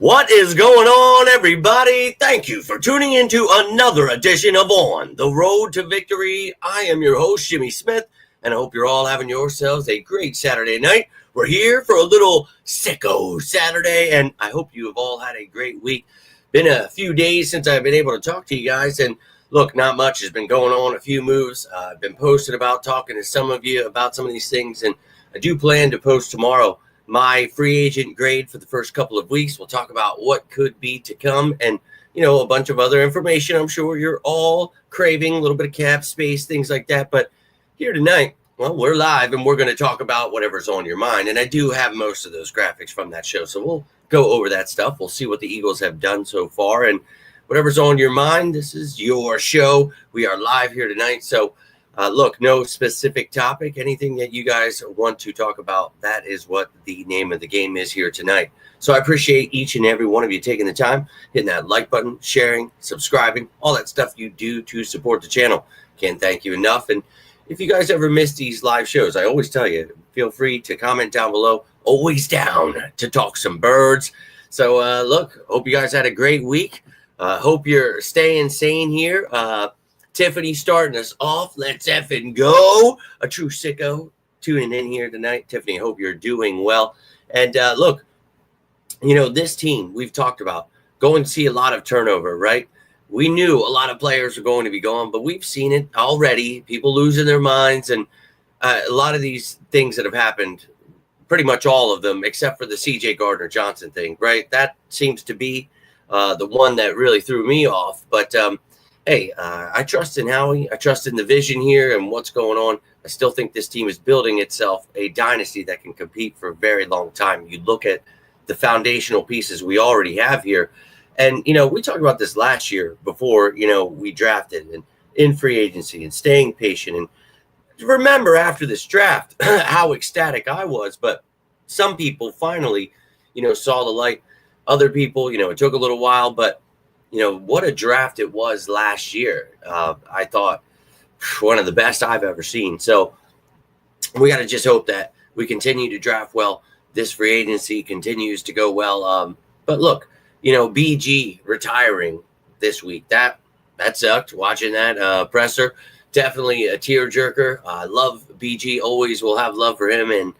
What is going on, everybody? Thank you for tuning into another edition of On the Road to Victory. I am your host, Jimmy Smith, and I hope you're all having yourselves a great Saturday night. We're here for a little SICKO Saturday, and I hope you have all had a great week. Been a few days since I've been able to talk to you guys, and look, not much has been going on. A few moves. I've been posted about talking to some of you about some of these things, and I do plan to post tomorrow my free agent grade for the first couple of weeks. We'll talk about what could be to come and, a bunch of other information. I'm sure you're all craving a little bit of cap space, things like that. But here tonight, well, we're live and we're going to talk about whatever's on your mind. And I do have most of those graphics from that show. So we'll go over that stuff. We'll see what the Eagles have done so far. And whatever's on your mind, this is your show. We are live here tonight. So look, no specific topic, anything that you guys want to talk about, that is what the name of the game is here tonight. So I appreciate each and every one of you taking the time, hitting that like button, sharing, subscribing, all that stuff you do to support the channel. Can't thank you enough. And if you guys ever miss these live shows, I always tell you, feel free to comment down below. Always down to talk some birds. So look, hope you guys had a great week. Hope you're staying sane here. Tiffany starting us off. Let's effing go. A true sicko tuning in here tonight. Tiffany, hope you're doing well. And look, this team we've talked about, going to see a lot of turnover, right? We knew a lot of players were going to be gone, but we've seen it already. People losing their minds and a lot of these things that have happened, pretty much all of them, except for the C.J. Gardner-Johnson thing, right? That seems to be the one that really threw me off. But hey, I trust in Howie. I trust in the vision here and what's going on. I still think this team is building itself a dynasty that can compete for a very long time. You look at the foundational pieces we already have here. And, we talked about this last year before, we drafted and in free agency and staying patient. And remember after this draft how ecstatic I was. But some people finally, saw the light. Other people, it took a little while, but what a draft it was last year. I thought one of the best I've ever seen. So we got to just hope that we continue to draft well. This free agency continues to go well. But look, BG retiring this week, that sucked. Watching that presser, definitely a tearjerker. I love BG. Always will have love for him. And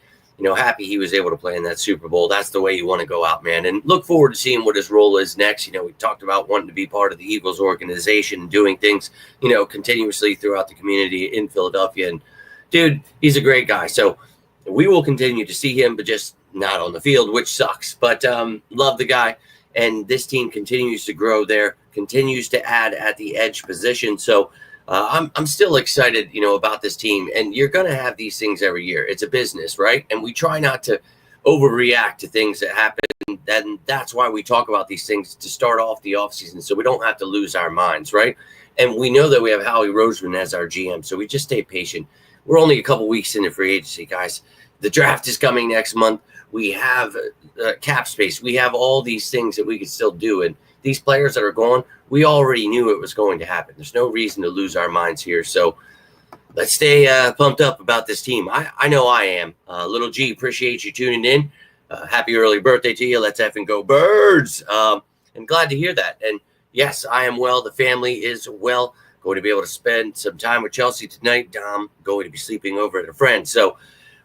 happy he was able to play in that Super Bowl. That's the way you want to go out, man. And look forward to seeing what his role is next. We talked about wanting to be part of the Eagles organization and doing things, continuously throughout the community in Philadelphia. And dude, he's a great guy. So we will continue to see him, but just not on the field, which sucks. But love the guy. And this team continues to grow there, continues to add at the edge position. So I'm still excited, about this team. And you're going to have these things every year. It's a business, right? And we try not to overreact to things that happen. And that's why we talk about these things to start off the offseason, so we don't have to lose our minds, right? And we know that we have Howie Roseman as our GM, so we just stay patient. We're only a couple weeks into free agency, guys. The draft is coming next month. We have cap space. We have all these things that we can still do. And these players that are gone, we already knew it was going to happen. There's no reason to lose our minds here. So let's stay pumped up about this team. I know I am. Little G, appreciate you tuning in. Happy early birthday to you. Let's effing go birds. And glad to hear that. And yes, I am well. The family is well. Going to be able to spend some time with Chelsea tonight. Dom going to be sleeping over at a friend. So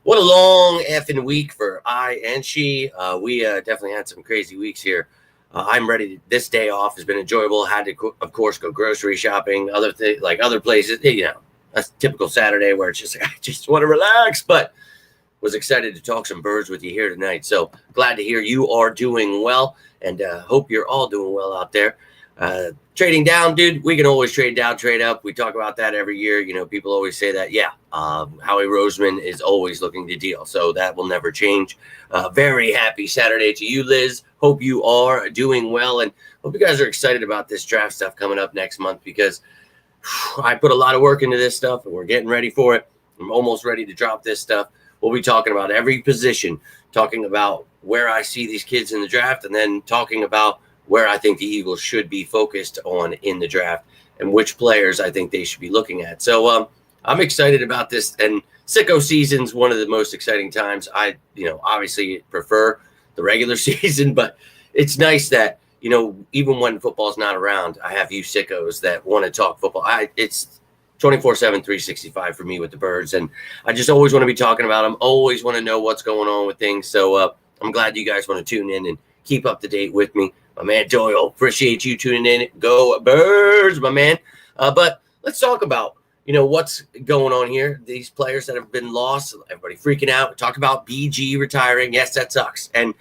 what a long effing week for I and she. We definitely had some crazy weeks here. I'm ready. This day off has been enjoyable. Had to, of course, go grocery shopping, other things like other places. A typical Saturday where it's just like, I just want to relax. But was excited to talk some birds with you here tonight. So glad to hear you are doing well, and hope you're all doing well out there. Trading down, dude. We can always trade down, trade up. We talk about that every year. People always say that. Yeah, Howie Roseman is always looking to deal, so that will never change. Very happy Saturday to you, Liz. Hope you are doing well, and hope you guys are excited about this draft stuff coming up next month, because I put a lot of work into this stuff, and we're getting ready for it. I'm almost ready to drop this stuff. We'll be talking about every position, talking about where I see these kids in the draft, and then talking about where I think the Eagles should be focused on in the draft and which players I think they should be looking at. So I'm excited about this, and SICKO season's one of the most exciting times. I, obviously prefer the regular season, but it's nice that, even when football's not around, I have you sickos that want to talk football. It's 24/7, 365 for me with the Birds. And I just always want to be talking about them, always want to know what's going on with things. So I'm glad you guys want to tune in and keep up to date with me. My man Doyle, appreciate you tuning in. Go Birds, my man. But let's talk about, what's going on here. These players that have been lost, everybody freaking out. We talk about BG retiring. Yes, that sucks. And,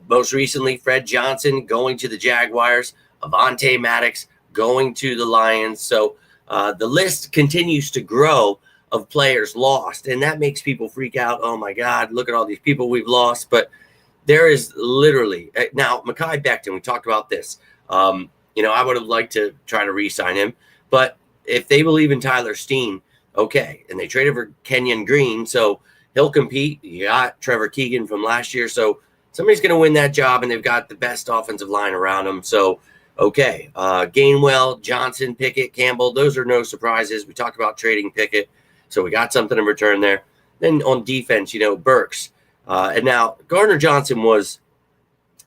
most recently, Fred Johnson going to the Jaguars, Avonte Maddox going to the Lions. So the list continues to grow of players lost, and that makes people freak out. Oh, my God, look at all these people we've lost. But there is literally – now, Mekhi Becton, we talked about this. I would have liked to try to re-sign him. But if they believe in Tyler Steen, okay, and they traded for Kenyon Green, so he'll compete. You got Trevor Keegan from last year, so somebody's going to win that job, and they've got the best offensive line around them. So, okay, Gainwell, Johnson, Pickett, Campbell, those are no surprises. We talked about trading Pickett, so we got something in return there. Then on defense, Burks. And now Gardner Johnson was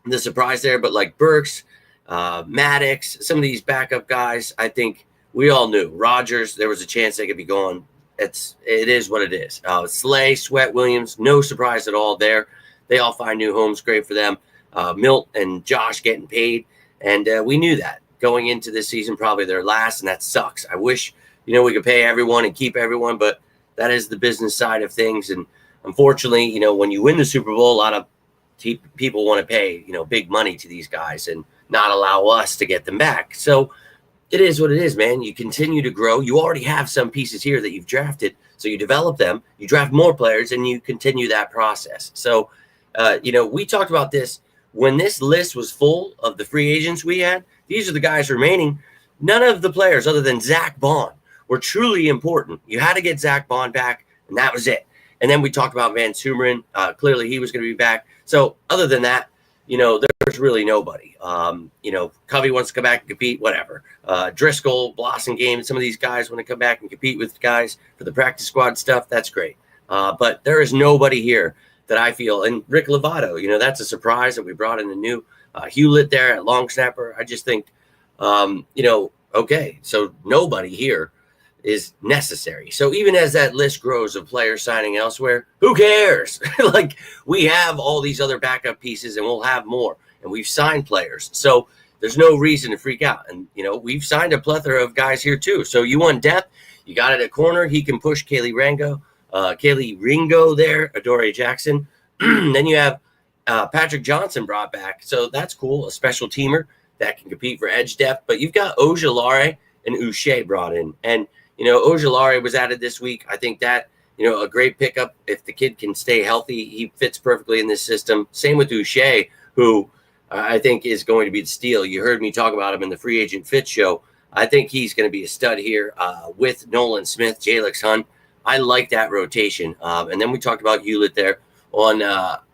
the surprise there, but like Burks, Maddox, some of these backup guys, I think we all knew. Rodgers, there was a chance they could be gone. It is what it is. Slay, Sweat, Williams, no surprise at all there. They all find new homes, great for them. Milt and Josh getting paid, and we knew that going into this season, probably their last, and that sucks. I wish, we could pay everyone and keep everyone, but that is the business side of things. And unfortunately, when you win the Super Bowl, a lot of people want to pay, big money to these guys and not allow us to get them back. So it is what it is, man. You continue to grow. You already have some pieces here that you've drafted, so you develop them, you draft more players, and you continue that process. So, we talked about this when this list was full of the free agents we had. These are the guys remaining. None of the players other than Zach Bond were truly important. You had to get Zach Bond back, and that was it. And then we talked about Van Sumeren. Clearly, he was going to be back. So other than that, there's really nobody. Covey wants to come back and compete, whatever. Driscoll, Blossom Game, some of these guys want to come back and compete with guys for the practice squad stuff. That's great. But there is nobody here that I feel. And Rick Lovato, that's a surprise that we brought in a new Hewlett there at long snapper. I just think, okay, so nobody here is necessary. So even as that list grows of players signing elsewhere, who cares? Like, we have all these other backup pieces, and we'll have more. And we've signed players. So there's no reason to freak out. And, we've signed a plethora of guys here too. So you want depth, you got it at corner. He can push Kaylee Ringo there, Adoree Jackson. Then you have Patrick Johnson brought back. So that's cool, a special teamer that can compete for edge depth. But you've got Ojulari and Uche brought in. And, Ojulari was added this week. I think that, a great pickup. If the kid can stay healthy, he fits perfectly in this system. Same with Uche, who I think is going to be the steal. You heard me talk about him in the Free Agent Fit show. I think he's going to be a stud here with Nolan Smith, Jalix Hunt. I like that rotation. And then we talked about Hewlett there on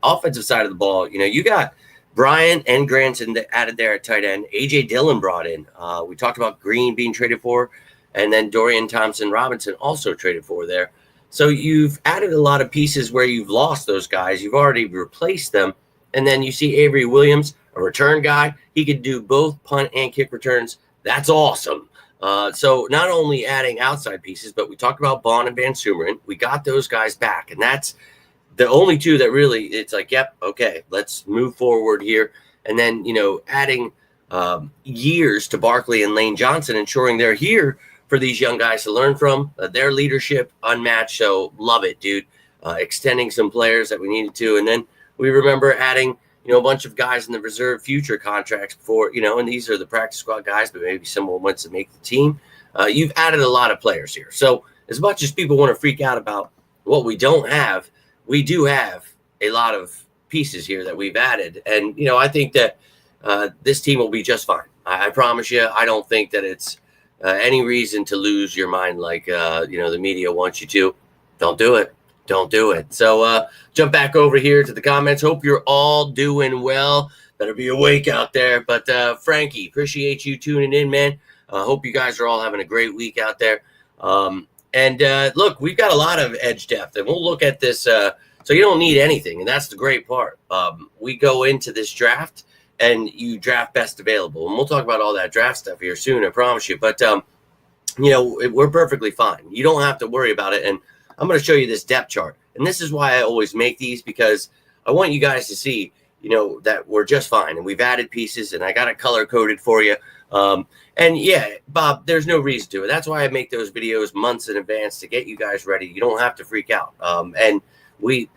offensive side of the ball. You got Brian and Granson added there at tight end. A.J. Dillon brought in. We talked about Green being traded for, and then Dorian Thompson-Robinson also traded for there. So you've added a lot of pieces where you've lost those guys. You've already replaced them. And then you see Avery Williams, a return guy. He could do both punt and kick returns. That's awesome. So not only adding outside pieces, but we talked about Bond and Van Sumeren. We got those guys back, and that's the only two that really, it's like, yep, okay, let's move forward here. And then, adding years to Barkley and Lane Johnson, ensuring they're here for these young guys to learn from. Their leadership unmatched, so love it, dude. Extending some players that we needed to. And then we remember adding, a bunch of guys in the reserve future contracts before, and these are the practice squad guys, but maybe someone wants to make the team. You've added a lot of players here. So as much as people want to freak out about what we don't have, we do have a lot of pieces here that we've added. And, I think that this team will be just fine. I promise you, I don't think that it's any reason to lose your mind like, the media wants you to. Don't do it. Don't do it. So jump back over here to the comments. Hope you're all doing well. Better be awake out there. But Frankie, appreciate you tuning in, man. Hope you guys are all having a great week out there. And look, we've got a lot of edge depth, and we'll look at this. So you don't need anything, and that's the great part. We go into this draft, and you draft best available. And we'll talk about all that draft stuff here soon, I promise you. But, we're perfectly fine. You don't have to worry about it. And I'm going to show you this depth chart. And this is why I always make these, because I want you guys to see, that we're just fine. And we've added pieces, and I got it color-coded for you. And yeah, Bob, there's no reason to it. That's why I make those videos months in advance to get you guys ready. You don't have to freak out. And we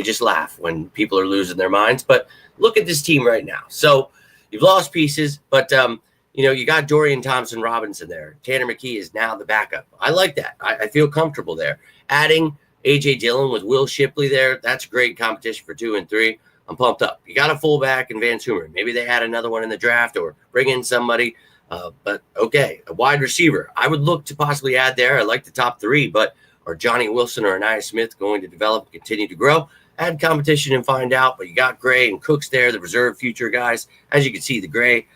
just laugh when people are losing their minds. But look at this team right now. So you've lost pieces, but you got Dorian Thompson-Robinson there. Tanner McKee is now the backup. I like that. I feel comfortable there. Adding A.J. Dillon with Will Shipley there, that's great competition for 2 and 3. I'm pumped up. You got a fullback in Van Sumer. Maybe they add another one in the draft or bring in somebody. But okay, a wide receiver. I would look to possibly add there. I like the top 3, but are Johnny Wilson or Aniyah Smith going to develop and continue to grow? Add competition and find out. But you got Gray and Cooks there, the reserve future guys. As you can see, the Gray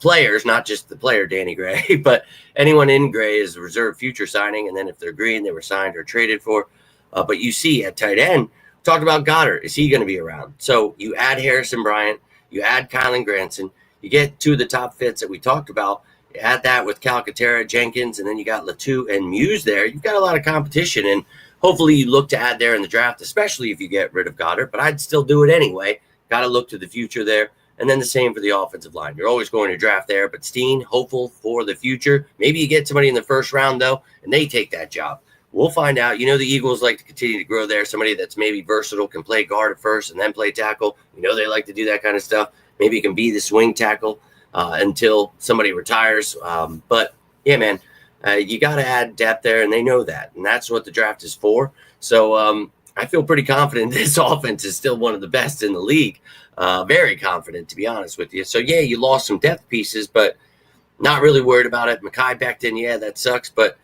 players, not just the player Danny Gray, but anyone in Gray is a reserve future signing. And then if they're green, they were signed or traded for. But you see at tight end, talked about Goddard. Is he going to be around? So you add Harrison Bryant, you add Kylan Granson, you get 2 of the top fits that we talked about. You add that with Calcaterra, Jenkins, and then you got Latu and Muse there. You've got a lot of competition, and hopefully you look to add there in the draft, especially if you get rid of Goddard. But I'd still do it anyway. Got to look to the future there. And then the same for the offensive line. You're always going to draft there, but Steen, hopeful for the future. Maybe you get somebody in the first round, though, and they take that job. We'll find out. The Eagles like to continue to grow there. Somebody that's maybe versatile, can play guard at first and then play tackle. They like to do that kind of stuff. Maybe you can be the swing tackle until somebody retires. But, yeah, man, you got to add depth there, and they know that. And that's what the draft is for. So I feel pretty confident this offense is still one of the best in the league. Very confident, to be honest with you. So, yeah, you lost some depth pieces, but not really worried about it. Mekhi Becton, yeah, that sucks. But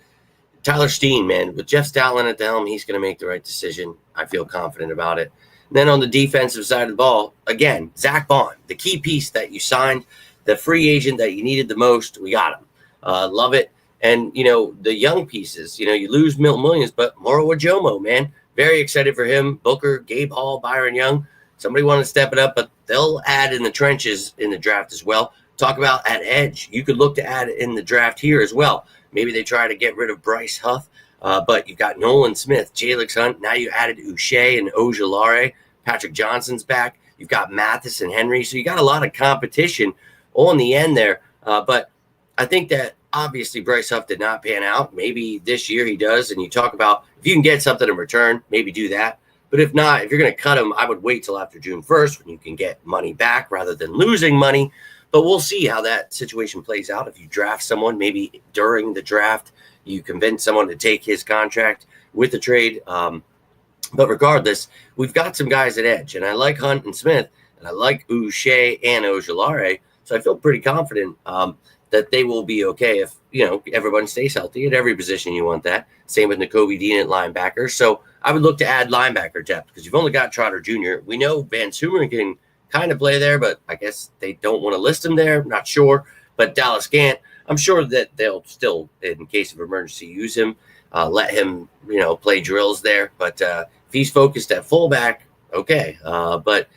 Tyler Steen, man, with Jeff Stoutland at the helm, he's going to make the right decision. I feel confident about it. And then on the defensive side of the ball, again, Zach Bond, the key piece that you signed, the free agent that you needed the most, we got him. Love it. And, the young pieces, you lose Milton Williams, but Moro Ojomo, man, very excited for him. Booker, Gabe Hall, Byron Young. Somebody want to step it up, but they'll add in the trenches in the draft as well. Talk about at edge. You could look to add in the draft here as well. Maybe they try to get rid of Bryce Huff, but you've got Nolan Smith, Jalix Hunt. Now you added Uche and Ojulari. Patrick Johnson's back. You've got Mathis and Henry. So you got a lot of competition on the end there. But I think that obviously Bryce Huff did not pan out. Maybe this year he does. And you talk about if you can get something in return, maybe do that. But if not, if you're going to cut him, I would wait till after June 1st when you can get money back rather than losing money. But we'll see how that situation plays out. If you draft someone, maybe during the draft, you convince someone to take his contract with the trade. But regardless, we've got some guys at edge. And I like Hunt and Smith, and I like Uche and Ojulari. So I feel pretty confident that they will be okay if, everyone stays healthy at every position. You want that. Same with Nakobe Dean at linebacker. So I would look to add linebacker depth because you've only got Trotter Jr. We know Van Sumer can kind of play there, but I guess they don't want to list him there. Not sure. But Dallas Gant, I'm sure that they'll still, in case of emergency, use him, let him, play drills there. But if he's focused at fullback, okay. But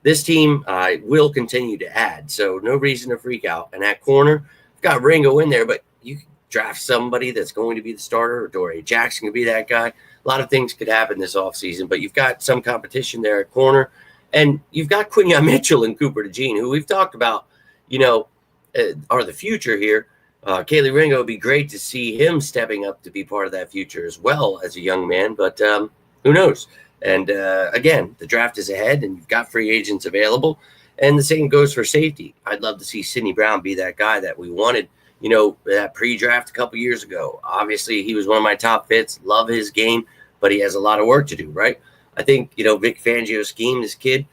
this team will continue to add, so no reason to freak out. And at corner, I've got Ringo in there, but you can draft somebody that's going to be the starter, or Dory Jackson could be that guy. A lot of things could happen this offseason, but you've got some competition there at corner. And you've got Quinyon Mitchell and Cooper DeJean, who we've talked about, are the future here. Kaylee Ringo, would be great to see him stepping up to be part of that future as well as a young man, but who knows? And again, the draft is ahead and you've got free agents available. And the same goes for safety. I'd love to see Sidney Brown be that guy that we wanted, that pre-draft a couple years ago. Obviously, he was one of my top fits. Love his game, but he has a lot of work to do, right? I think, Vic Fangio's scheme, this kid,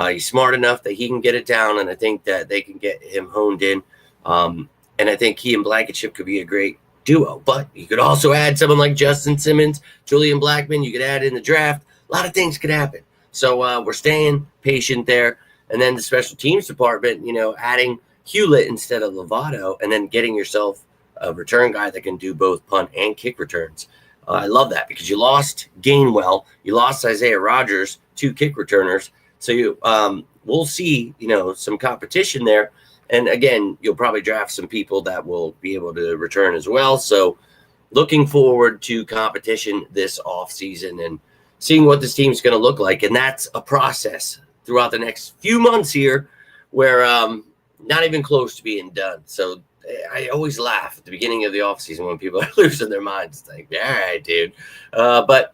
he's smart enough that he can get it down, and I think that they can get him honed in. And I think he and Blankenship could be a great duo. But you could also add someone like Justin Simmons, Julian Blackman. You could add in the draft. A lot of things could happen. So we're staying patient there. And then the special teams department, adding Hewlett instead of Lovato, and then getting yourself a return guy that can do both punt and kick returns. I love that because you lost Gainwell. You lost Isaiah Rogers, 2 kick returners. So we'll see, some competition there. And again, you'll probably draft some people that will be able to return as well. So looking forward to competition this offseason and seeing what this team's going to look like. And that's a process throughout the next few months here where not even close to being done. So I always laugh at the beginning of the offseason when people are losing their minds. It's like, all right, dude. But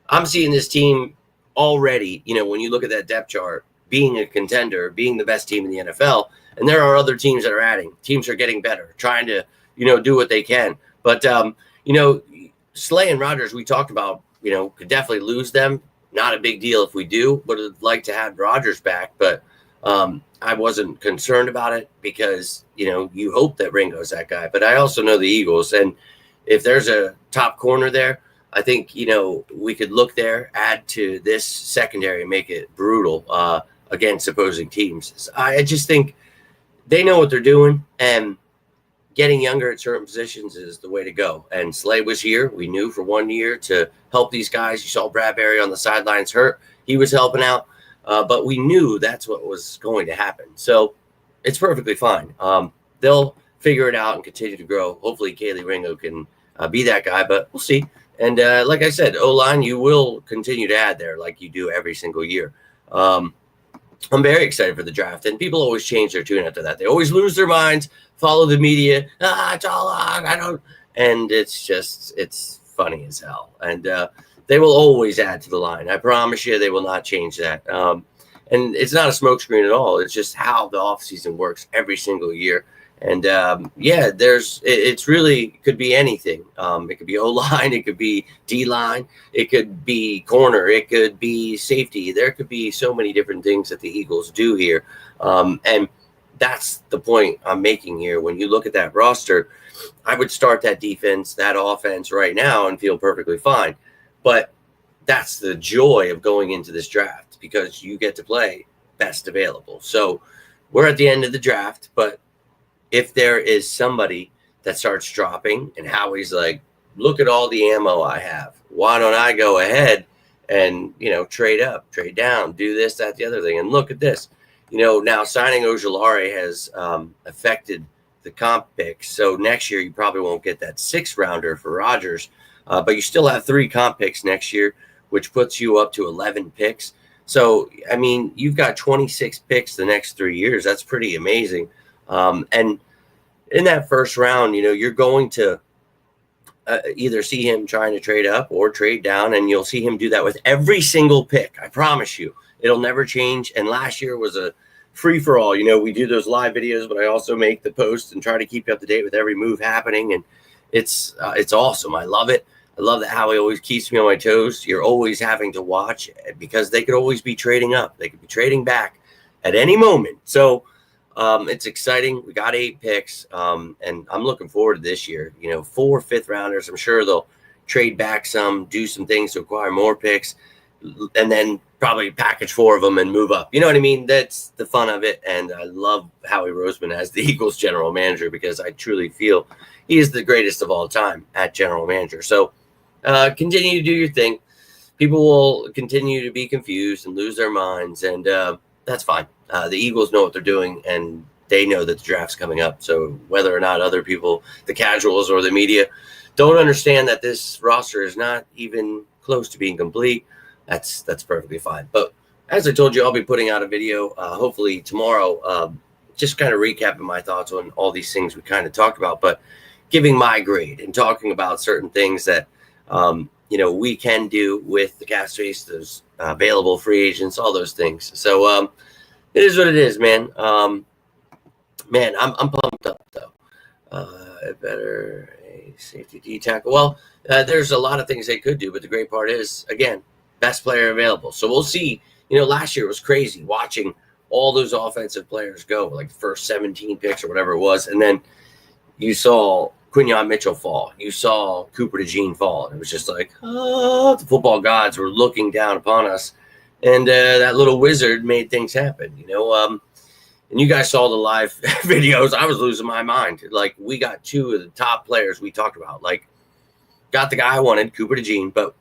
I'm seeing this team already, when you look at that depth chart, being a contender, being the best team in the NFL. And there are other teams that are adding. Teams are getting better, trying to, do what they can. But, Slay and Rodgers, we talked about, could definitely lose them. Not a big deal if we do. Would have liked to have Rodgers back, but I wasn't concerned about it because, you hope that Ringo's that guy. But I also know the Eagles. And if there's a top corner there, I think, we could look there, add to this secondary and make it brutal against opposing teams. I just think they know what they're doing, and getting younger at certain positions is the way to go. And Slay was here. We knew for 1 year to help these guys. You saw Bradbury on the sidelines hurt. He was helping out. But we knew that's what was going to happen. So it's perfectly fine. They'll figure it out and continue to grow. Hopefully, Kaylee Ringo can be that guy, but we'll see. And like I said, O-line, you will continue to add there like you do every single year. I'm very excited for the draft. And people always change their tune after that. They always lose their minds, follow the media. It's all on. I don't. And it's funny as hell. And they will always add to the line. I promise you they will not change that. And it's not a smokescreen at all. It's just how the offseason works every single year. And it's really could be anything. It could be O-line, it could be D-line, it could be corner, it could be safety. There could be so many different things that the Eagles do here. And that's the point I'm making here. When you look at that roster, I would start that defense, that offense right now and feel perfectly fine. But that's the joy of going into this draft because you get to play best available. So we're at the end of the draft, but if there is somebody that starts dropping and Howie's like, look at all the ammo I have. Why don't I go ahead and, trade up, trade down, do this, that, the other thing. And look at this. Now signing Ojulari has affected the comp picks. So next year you probably won't get that 6th rounder for Rodgers, but you still have 3 comp picks next year, which puts you up to 11 picks. So, you've got 26 picks the next 3 years. That's pretty amazing. And in that first round, you're going to either see him trying to trade up or trade down, and you'll see him do that with every single pick. I promise you, it'll never change. And last year was a free-for-all. We do those live videos, but I also make the posts and try to keep you up to date with every move happening. And it's awesome. I love it. I love that Howie always keeps me on my toes. You're always having to watch because they could always be trading up. They could be trading back at any moment. So it's exciting. We got 8 picks, and I'm looking forward to this year. 4 5th rounders. I'm sure they'll trade back some, do some things to acquire more picks, and then probably package 4 of them and move up. You know what I mean? That's the fun of it. And I love Howie Roseman as the Eagles general manager because I truly feel he is the greatest of all time at general manager. So continue to do your thing. People will continue to be confused and lose their minds, and that's fine. The Eagles know what they're doing, and they know that the draft's coming up. So whether or not other people, the casuals or the media, don't understand that this roster is not even close to being complete, that's perfectly fine. But as I told you, I'll be putting out a video hopefully tomorrow, just kind of recapping my thoughts on all these things we kind of talked about, but giving my grade and talking about certain things that we can do with the cap space, those available free agents, all those things. So it is what it is, man. I'm pumped up though. Better a safety D tackle. Well, there's a lot of things they could do, but the great part is, again, best player available. So we'll see. Last year was crazy watching all those offensive players go, like the first 17 picks or whatever it was, and then you saw Quinyon Mitchell fall. You saw Cooper DeJean fall. And it was just like, the football gods were looking down upon us. And that little wizard made things happen, and you guys saw the live videos. I was losing my mind. Like, we got 2 of the top players we talked about. Like, got the guy I wanted, Cooper DeJean, but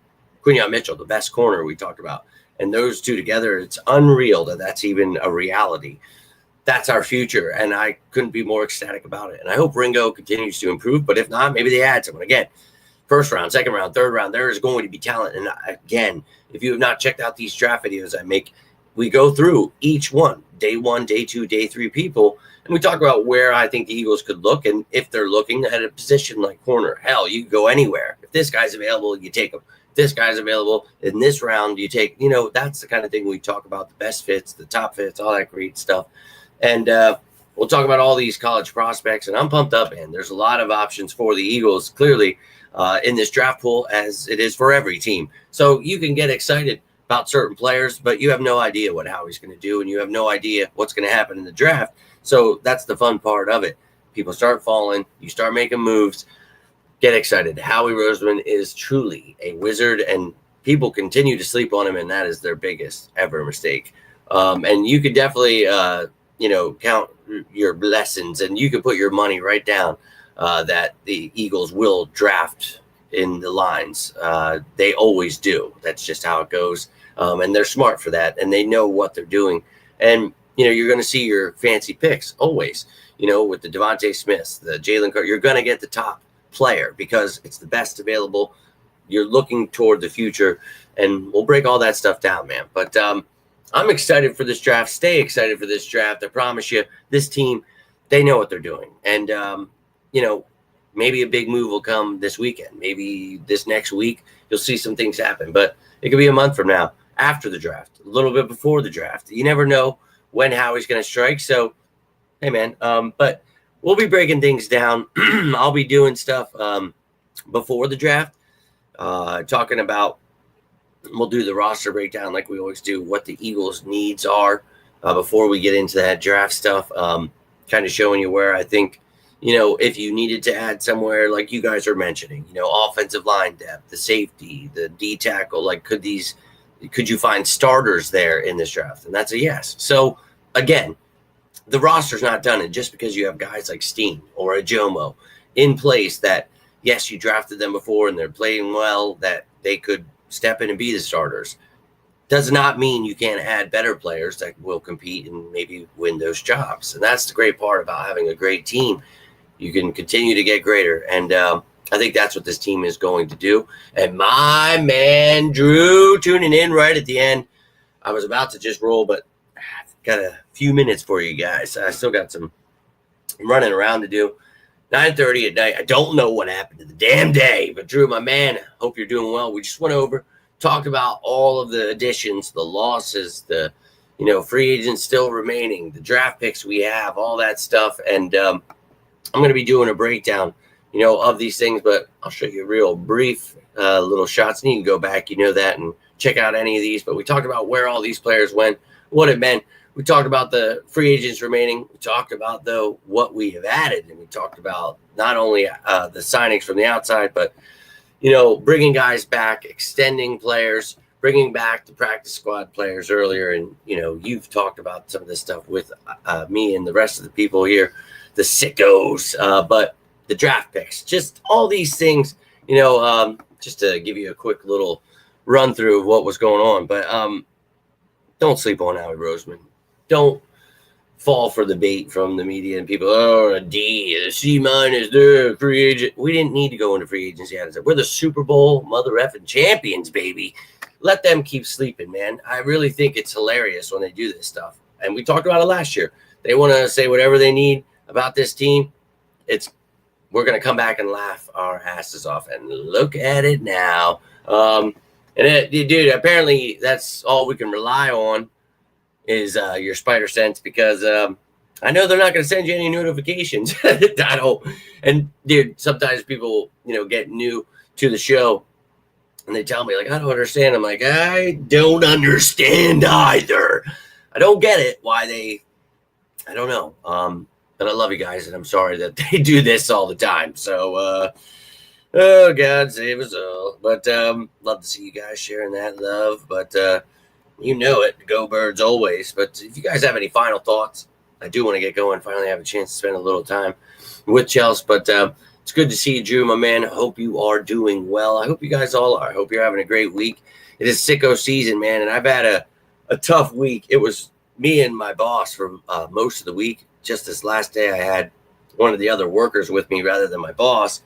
Quinyon Mitchell, the best corner we talked about. And those two together, it's unreal that that's even a reality. That's our future, and I couldn't be more ecstatic about it. And I hope Ringo continues to improve, but if not, maybe they add someone. Again, first round, second round, third round, there is going to be talent. And again, if you have not checked out these draft videos I make, we go through each one, day 1, day 2, day 3 people, and we talk about where I think the Eagles could look, and if they're looking at a position like corner, hell, you can go anywhere. If this guy's available, you take him. If this guy's available in this round, you take, that's the kind of thing we talk about, the best fits, the top fits, all that great stuff. And we'll talk about all these college prospects, and I'm pumped up, man. There's a lot of options for the Eagles, clearly, in this draft pool, as it is for every team. So you can get excited about certain players, but you have no idea what Howie's going to do, and you have no idea what's going to happen in the draft. So that's the fun part of it. People start falling, you start making moves, get excited. Howie Roseman is truly a wizard, and people continue to sleep on him, and that is their biggest ever mistake. And you could definitely, count your blessings, and you could put your money right down that the Eagles will draft in the lines. They always do. That's just how it goes. And they're smart for that, and they know what they're doing. And, you're going to see your fancy picks always, with the Devontae Smiths, the Jalen Carter. You're going to get the top player because it's the best available. You're looking toward the future, and we'll break all that stuff down, man. But I'm excited for this draft. Stay excited for this draft. I promise you, this team, they know what they're doing. And, maybe a big move will come this weekend. Maybe this next week you'll see some things happen. But it could be a month from now, after the draft, a little bit before the draft. You never know when Howie's going to strike. So, hey, man. But we'll be breaking things down. I'll be doing stuff before the draft, talking about, we'll do the roster breakdown like we always do, what the Eagles' needs are before we get into that draft stuff, kind of showing you where I think, if you needed to add somewhere like you guys are mentioning, offensive line depth, the safety, the D tackle, like could you find starters there in this draft? And that's a yes. So again, the roster's not done. And just because you have guys like Steen or a Jomo in place that, yes, you drafted them before and they're playing well, that they could step in and be the starters, does not mean you can't add better players that will compete and maybe win those jobs. And that's the great part about having a great team. You can continue to get greater. And I think that's what this team is going to do. And my man, Drew, tuning in right at the end. I was about to just roll, but I've got a few minutes for you guys. I still got some running around to do. 9:30 at night. I don't know what happened to the damn day. But, Drew, my man, hope you're doing well. We just went over, talked about all of the additions, the losses, the free agents still remaining, the draft picks we have, all that stuff. And I'm going to be doing a breakdown, of these things, but I'll show you a real brief little shots. And you can go back, that, and check out any of these. But we talked about where all these players went, what it meant. We talked about the free agents remaining. We talked about, though, what we have added. And we talked about not only the signings from the outside, but, bringing guys back, extending players, bringing back the practice squad players earlier. And, you've talked about some of this stuff with me and the rest of the people here, the sickos, but the draft picks, just all these things, just to give you a quick little run through of what was going on. But don't sleep on Howie Roseman. Don't fall for the bait from the media and people. A D, a C minus, the free agent. We didn't need to go into free agency. We're the Super Bowl mother effing champions, baby. Let them keep sleeping, man. I really think it's hilarious when they do this stuff. And we talked about it last year. They want to say whatever they need about this team. We're going to come back and laugh our asses off. And look at it now. Dude, apparently that's all we can rely on is your spider sense, because I know they're not going to send you any notifications. I don't. And dude, sometimes people, get new to the show and they tell me like, I don't understand. I'm like, I don't understand either. I don't get it. Why I don't know. But I love you guys, and I'm sorry that they do this all the time. So, oh, God save us all. But love to see you guys sharing that love. But you know it. Go Birds always. But if you guys have any final thoughts, I do want to get going. Finally have a chance to spend a little time with Chelsea. But it's good to see you, Drew, my man. I hope you are doing well. I hope you guys all are. I hope you're having a great week. It is sicko season, man, and I've had a tough week. It was me and my boss for most of the week. Just this last day, I had one of the other workers with me rather than my boss,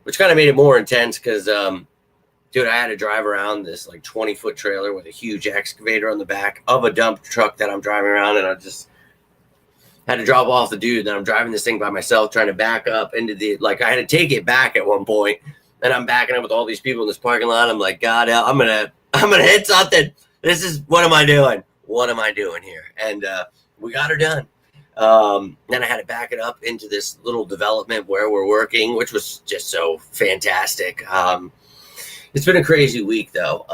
which kind of made it more intense because, dude, I had to drive around this like 20-foot trailer with a huge excavator on the back of a dump truck that I'm driving around, and I just had to drop off the dude. And I'm driving this thing by myself, trying to back up into the, like, I had to take it back at one point, and I'm backing up with all these people in this parking lot. I'm like, God, I'm gonna hit something. This is, what am I doing? What am I doing here? And we got her done. Then I had to back it up into this little development where we're working, which was just so fantastic. It's been a crazy week, though,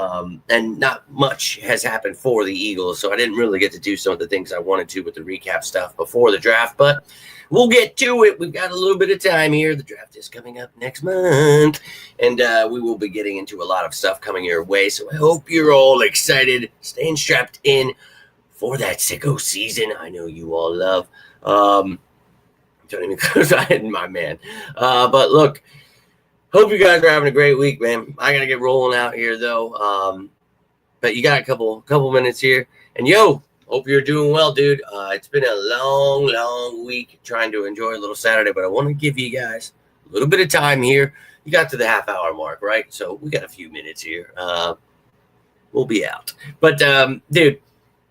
and not much has happened for the Eagles, so I didn't really get to do some of the things I wanted to with the recap stuff before the draft, but we'll get to it. We've got a little bit of time here. The draft is coming up next month, and we will be getting into a lot of stuff coming your way, so I hope you're all excited, staying strapped in for that sicko season I know you all love. Don't even close my head, my man. But look, hope you guys are having a great week, man. I gotta get rolling out here though. But you got a couple minutes here, and hope you're doing well, dude. It's been a long week trying to enjoy a little Saturday, but I want to give you guys a little bit of time here. You got to the half-hour mark, right? So we got a few minutes here. We'll be out, but dude.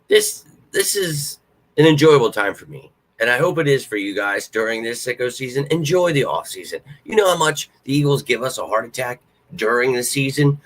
This is an enjoyable time for me, and I hope it is for you guys during this sicko season. Enjoy the off season. You know how much the Eagles give us a heart attack during the season?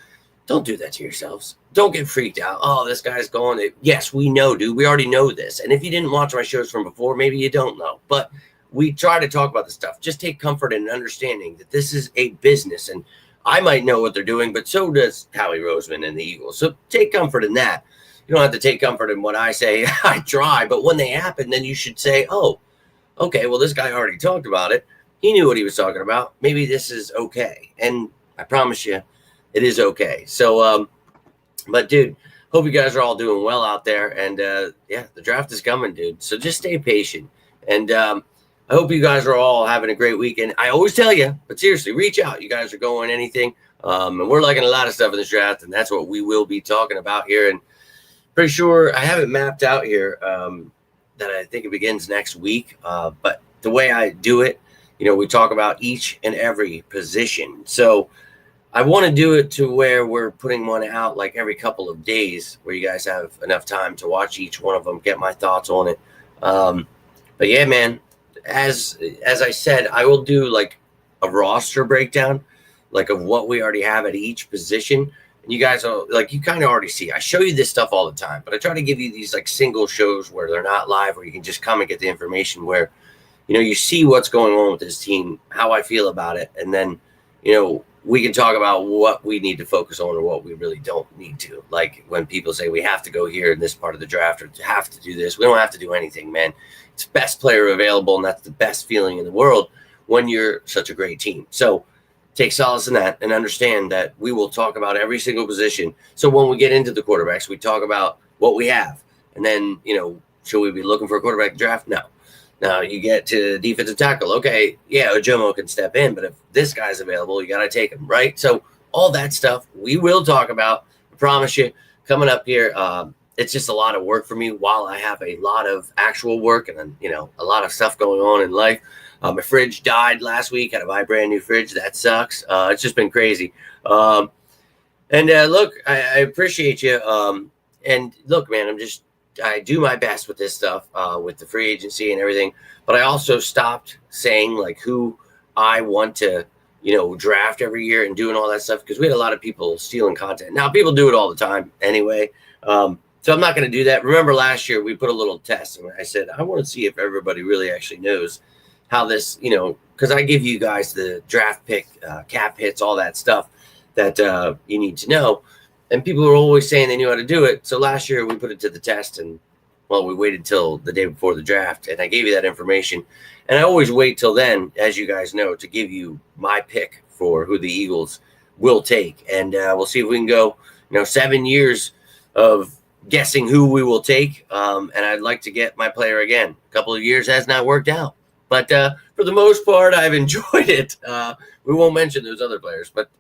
Don't do that to yourselves. Don't get freaked out. Oh, this guy's going. Yes, we know, dude. We already know this. And if you didn't watch my shows from before, maybe you don't know. But we try to talk about this stuff. Just take comfort in understanding that this is a business, and I might know what they're doing, but so does Howie Roseman and the Eagles. So take comfort in that. You don't have to take comfort in what I say. I try, but when they happen, then you should say, oh, okay, well, this guy already talked about it. He knew what he was talking about. Maybe this is okay. And I promise you, it is okay. So, but, dude, hope you guys are all doing well out there. And, yeah, the draft is coming, dude. So just stay patient. And I hope you guys are all having a great weekend. I always tell you, but seriously, reach out. You guys are going anything. And we're liking a lot of stuff in this draft, and that's what we will be talking about here. And pretty sure I have it mapped out here that I think it begins next week. But the way I do it, we talk about each and every position. So I want to do it to where we're putting one out like every couple of days where you guys have enough time to watch each one of them, get my thoughts on it. But yeah, man, as I said, I will do like a roster breakdown, like of what we already have at each position. And you guys are like, you kind of already see, I show you this stuff all the time, but I try to give you these like single shows where they're not live, where you can just come and get the information where, you see what's going on with this team, how I feel about it. And then, we can talk about what we need to focus on or what we really don't need to. Like when people say we have to go here in this part of the draft or have to do this, we don't have to do anything, man. It's best player available. And that's the best feeling in the world when you're such a great team. So take solace in that and understand that we will talk about every single position. So when we get into the quarterbacks, we talk about what we have. And then, should we be looking for a quarterback draft? No. Now you get to defensive tackle. Okay, yeah, Ojomo can step in, but if this guy's available, you got to take him, right? So all that stuff we will talk about. I promise you, coming up here, it's just a lot of work for me while I have a lot of actual work and, a lot of stuff going on in life. My fridge died last week. Had to buy a brand new fridge. That sucks. It's just been crazy. Look, I appreciate you. And look, man, I do my best with this stuff, with the free agency and everything. But I also stopped saying like who I want to, draft every year and doing all that stuff because we had a lot of people stealing content. Now people do it all the time anyway. So I'm not going to do that. Remember last year we put a little test and I said, I want to see if everybody really actually knows how this, because I give you guys the draft pick, cap hits, all that stuff that you need to know. And people are always saying they knew how to do it. So last year we put it to the test and, well, we waited till the day before the draft and I gave you that information. And I always wait till then, as you guys know, to give you my pick for who the Eagles will take. And we'll see if we can go, 7 years of guessing who we will take. And I'd like to get my player again. A couple of years has not worked out. But for the most part, I've enjoyed it. We won't mention those other players, but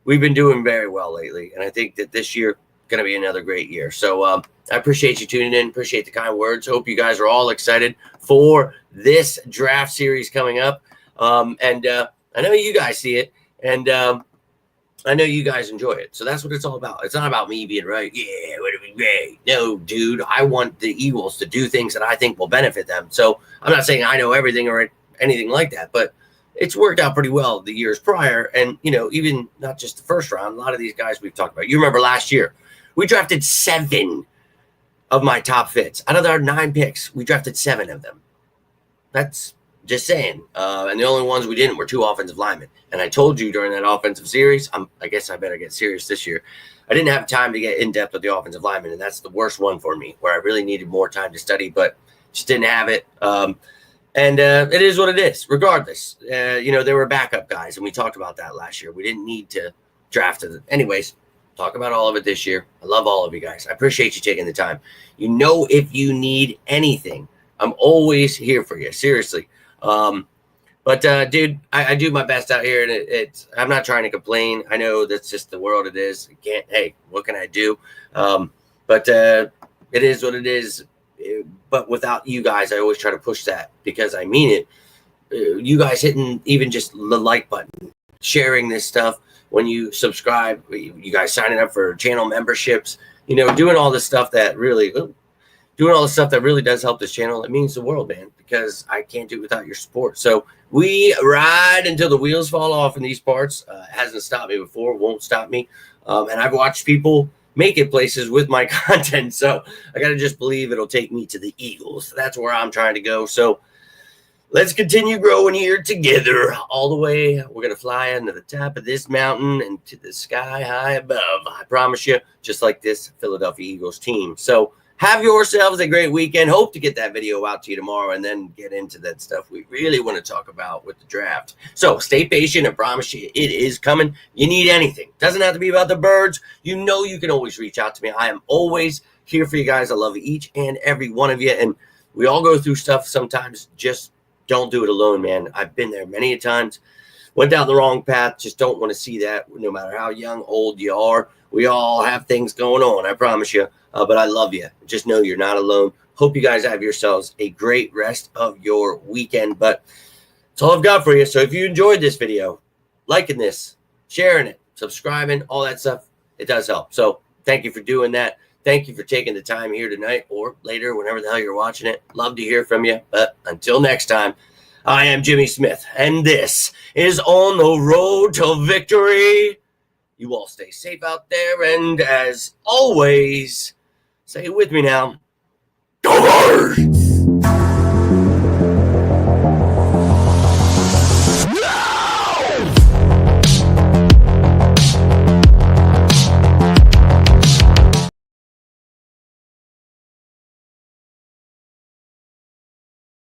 we've been doing very well lately. And I think that this year going to be another great year. So I appreciate you tuning in. Appreciate the kind words. Hope you guys are all excited for this draft series coming up. And I know you guys see it, and I know you guys enjoy it. So that's what it's all about. It's not about me being right. Yeah, would it be great? No, dude. I want the Eagles to do things that I think will benefit them. So I'm not saying I know everything or anything like that, but it's worked out pretty well the years prior. And, even not just the first round, a lot of these guys we've talked about. You remember last year, we drafted 7 of my top fits. Out of our 9 picks, we drafted 7 of them. That's just saying. And the only ones we didn't were 2 offensive linemen. And I told you during that offensive series, I guess I better get serious this year. I didn't have time to get in depth with the offensive linemen, and that's the worst one for me, where I really needed more time to study, but just didn't have it. And it is what it is, regardless. They were backup guys, and we talked about that last year. We didn't need to draft it. Anyways, talk about all of it this year. I love all of you guys. I appreciate you taking the time. If you need anything, I'm always here for you, seriously. But dude, I do my best out here, and I'm not trying to complain. I know that's just the world it is. Hey, what can I do? But it is what it is. But without you guys, I always try to push that because I mean it. You guys hitting even just the like button, sharing this stuff when you subscribe, you guys signing up for channel memberships, doing all this stuff that really does help this channel. It means the world, man, because I can't do it without your support. So we ride until the wheels fall off in these parts. Hasn't stopped me before, won't stop me. And I've watched people make it places with my content. So I got to just believe it'll take me to the Eagles. That's where I'm trying to go. So let's continue growing here together all the way. We're going to fly into the top of this mountain and to the sky high above. I promise you, just like this Philadelphia Eagles team. So have yourselves a great weekend. Hope to get that video out to you tomorrow and then get into that stuff we really want to talk about with the draft. So stay patient. I promise you it is coming. You need anything. Doesn't have to be about the birds. You can always reach out to me. I am always here for you guys. I love each and every one of you. And we all go through stuff sometimes. Just don't do it alone, man. I've been there many times. Went down the wrong path. Just don't want to see that no matter how young, old you are. We all have things going on, I promise you. But I love you. Just know you're not alone. Hope you guys have yourselves a great rest of your weekend. But that's all I've got for you. So if you enjoyed this video, liking this, sharing it, subscribing, all that stuff, it does help. So thank you for doing that. Thank you for taking the time here tonight or later, whenever the hell you're watching it. Love to hear from you. But until next time, I am Jimmy Smith, and this is On the Road to Victory. You all stay safe out there, and as always, say it with me now. Go Birds!